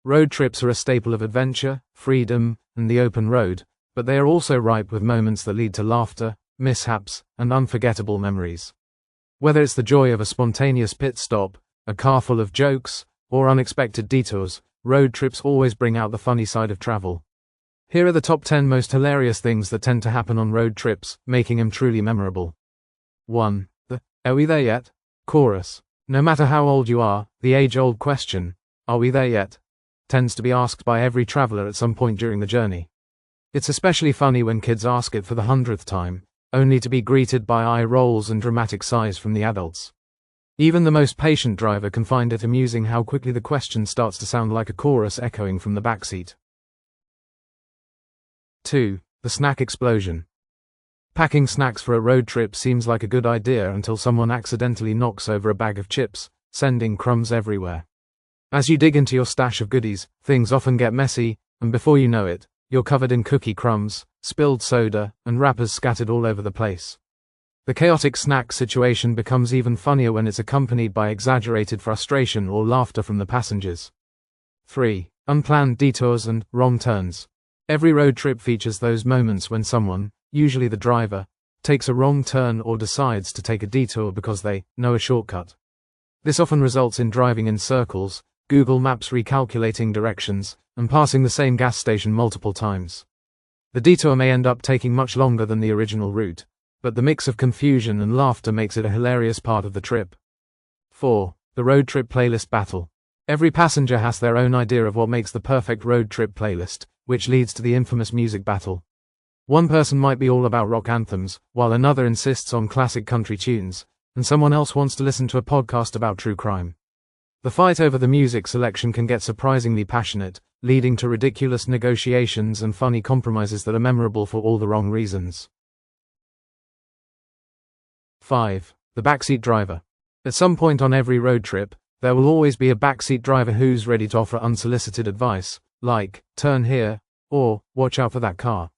Road trips are a staple of adventure, freedom, and the open road, but they are also ripe with moments that lead to laughter, mishaps, and unforgettable memories. Whether it's the joy of a spontaneous pit stop, a car full of jokes, or unexpected detours, road trips always bring out the funny side of travel. Here are the top 10 most hilarious things that tend to happen on road trips, making them truly memorable. 1. The "Are we there yet?" chorus. No matter how old you are, the age-old question, "Are we there yet?" tends to be asked by every traveler at some point during the journey. It's especially funny when kids ask it for the 100th time, only to be greeted by eye rolls and dramatic sighs from the adults. Even the most patient driver can find it amusing how quickly the question starts to sound like a chorus echoing from the backseat. 2. The snack explosion. Packing snacks for a road trip seems like a good idea until someone accidentally knocks over a bag of chips, sending crumbs everywhere. As you dig into your stash of goodies, things often get messy, and before you know it, you're covered in cookie crumbs, spilled soda, and wrappers scattered all over the place. The chaotic snack situation becomes even funnier when it's accompanied by exaggerated frustration or laughter from the passengers. 3. Unplanned detours and wrong turns. Every road trip features those moments when someone, usually the driver, takes a wrong turn or decides to take a detour because they know a shortcut. This often results in driving in circles, Google Maps recalculating directions, and passing the same gas station multiple times. The detour may end up taking much longer than the original route, but the mix of confusion and laughter makes it a hilarious part of the trip. 4. The road trip playlist battle. Every passenger has their own idea of what makes the perfect road trip playlist, which leads to the infamous music battle. One person might be all about rock anthems, while another insists on classic country tunes, and someone else wants to listen to a podcast about true crime. The fight over the music selection can get surprisingly passionate, leading to ridiculous negotiations and funny compromises that are memorable for all the wrong reasons. 5. The backseat driver. At some point on every road trip, there will always be a backseat driver who's ready to offer unsolicited advice, like, "Turn here," or "Watch out for that car."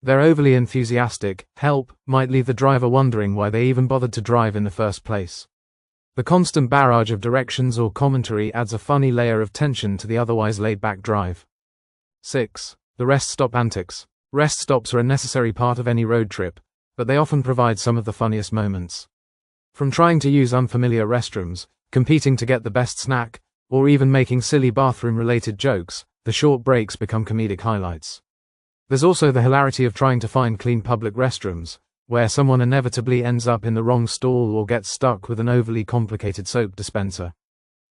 Their overly enthusiastic help might leave the driver wondering why they even bothered to drive in the first place. The constant barrage of directions or commentary adds a funny layer of tension to the otherwise laid-back drive. 6. The rest stop antics. Rest stops are a necessary part of any road trip, but they often provide some of the funniest moments. From trying to use unfamiliar restrooms, competing to get the best snack, or even making silly bathroom-related jokes, the short breaks become comedic highlights. There's also the hilarity of trying to find clean public restrooms, where someone inevitably ends up in the wrong stall or gets stuck with an overly complicated soap dispenser.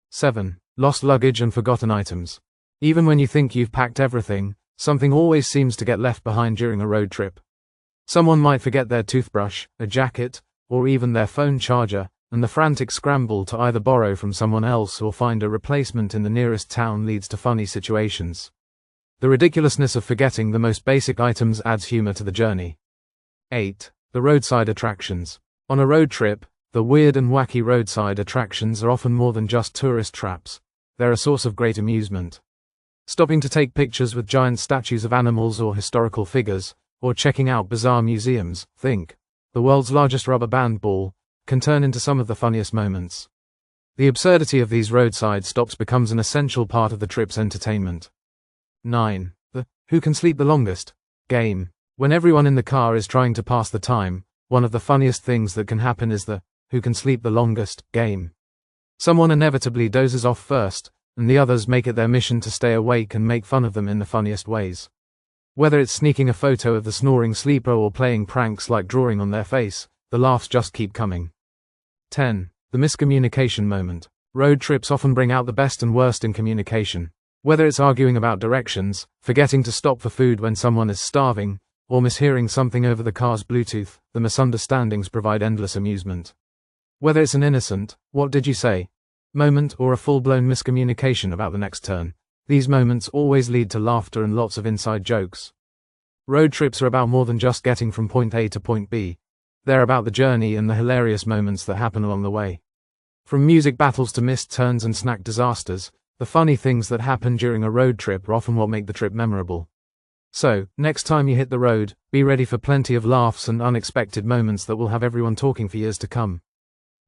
7. Lost luggage and forgotten items. Even when you think you've packed everything, something always seems to get left behind during a road trip. Someone might forget their toothbrush, a jacket, or even their phone charger, and the frantic scramble to either borrow from someone else or find a replacement in the nearest town leads to funny situations. The ridiculousness of forgetting the most basic items adds humor to the journey. 8. The roadside attractions. On a road trip, the weird and wacky roadside attractions are often more than just tourist traps. They're a source of great amusement. Stopping to take pictures with giant statues of animals or historical figures, or checking out bizarre museums, think, the world's largest rubber band ball, can turn into some of the funniest moments. The absurdity of these roadside stops becomes an essential part of the trip's entertainment. 9. The "Who can sleep the longest?" game. When everyone in the car is trying to pass the time, one of the funniest things that can happen is the "Who can sleep the longest?" game. Someone inevitably dozes off first, and the others make it their mission to stay awake and make fun of them in the funniest ways. Whether it's sneaking a photo of the snoring sleeper or playing pranks like drawing on their face, the laughs just keep coming. 10. The miscommunication moment. Road trips often bring out the best and worst in communication. Whether it's arguing about directions, forgetting to stop for food when someone is starving, or mishearing something over the car's Bluetooth, the misunderstandings provide endless amusement. Whether it's an innocent, "What did you say?" moment or a full-blown miscommunication about the next turn, these moments always lead to laughter and lots of inside jokes. Road trips are about more than just getting from point A to point B. They're about the journey and the hilarious moments that happen along the way. From music battles to missed turns and snack disasters, the funny things that happen during a road trip are often what make the trip memorable. So, next time you hit the road, be ready for plenty of laughs and unexpected moments that will have everyone talking for years to come.